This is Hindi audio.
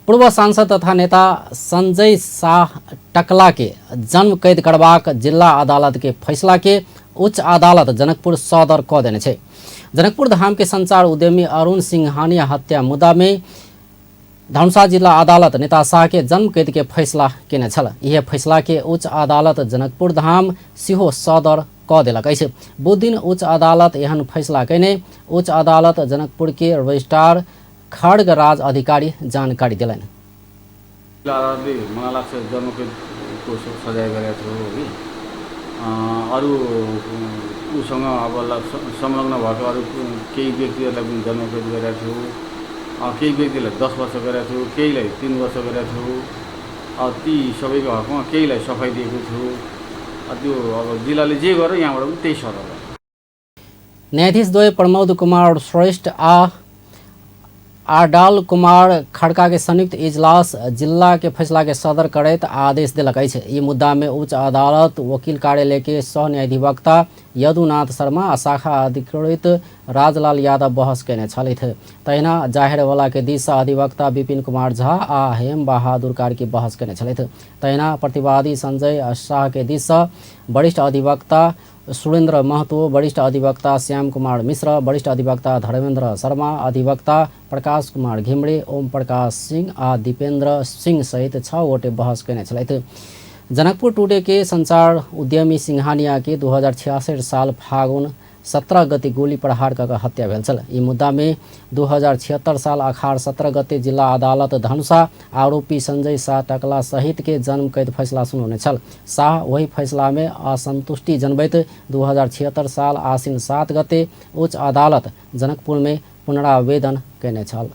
पूर्व सांसद तथा नेता संजय शाह टकला के जन्म कैद करबाक जिला अदालत के फैसला के उच्च अदालत जनकपुर सदर क देने छे। जनकपुर धाम के संचार उद्यमी अरुण सिंघानिया हत्या मुद्दा में धनुषा जिला अदालत नेता शाह के जन्म कैद के फैसला केने छल। यह फैसला के उच्च अदालत जनकपुर धाम सिहो सदर क देलक अछि। बुध दिन उच्च अदालत एहन फैसला कैने उच्च अदालत जनकपुर के रजिस्ट्रार खड्ग राज अधिकारी जानकारी दिलाइन। अदालतले मलाई लाग्छ जन्मको सजाय गरेको थियो कि अरू उसँग अब संलग्न भएको अरू केही व्यक्तिहरूलाई पनि जन्मकैद गरेको थियो, केही व्यक्तिलाई 10 वर्ष गरेको थियो, केहीलाई 3 वर्ष गरेको थियो। ती सबैको हकमा केहीलाई सफाई दिएको थियो। त्यो अब जिल्लाले जे गर्यो यहाँबाट पनि त्यही सर हो। न्यायाधीश द्वय प्रमोद कुमार श्रेष्ठ आडाल कुमार खड़का के संयुक्त इजलास जिला के फैसला के सदर करैत आदेश दिलक अछि। ई मुद्दा में उच्च अदालत वकील कार्यालय के सह न्यायाधिवक्ता यदुनाथ शर्मा आ शाखा अधिकृत राजलाल यादव बहस केने छलथि। तहिना जाहेरवाला के दिशा अधिवक्ता विपिन कुमार झा आ हेम बहादुर कार्की बहस केने छलथि। तहिना प्रतिवादी संजय शाह के दिशा वरिष्ठ अधिवक्ता सुरेंद्र महतो, वरिष्ठ अधिवक्ता श्याम कुमार मिश्र, वरिष्ठ अधिवक्ता धर्मेंद्र शर्मा, अधिवक्ता प्रकाश कुमार घिमरे, ओम प्रकाश सिंह आ दीपेंद्र सिंह सहित 6 वटे बहस केने छलथि। जनकपुर टुडे के संचार उद्यमी सिंघानिया के 2066 साल फागुन 17 गते गोली प्रहार कर हत्या भेल छल। ई मुद्दा में 2076 साल अखाड़ 17 गते जिला अदालत धनुषा आरोपी संजय शाह टकला सहित के जन्म कैद फैसला सुनाउने छल। शाह वही फैसला में असंतुष्टि जनबैत 2076 साल आश्विन 7 गते उच्च अदालत जनकपुर में पुनरावेदन केने छल।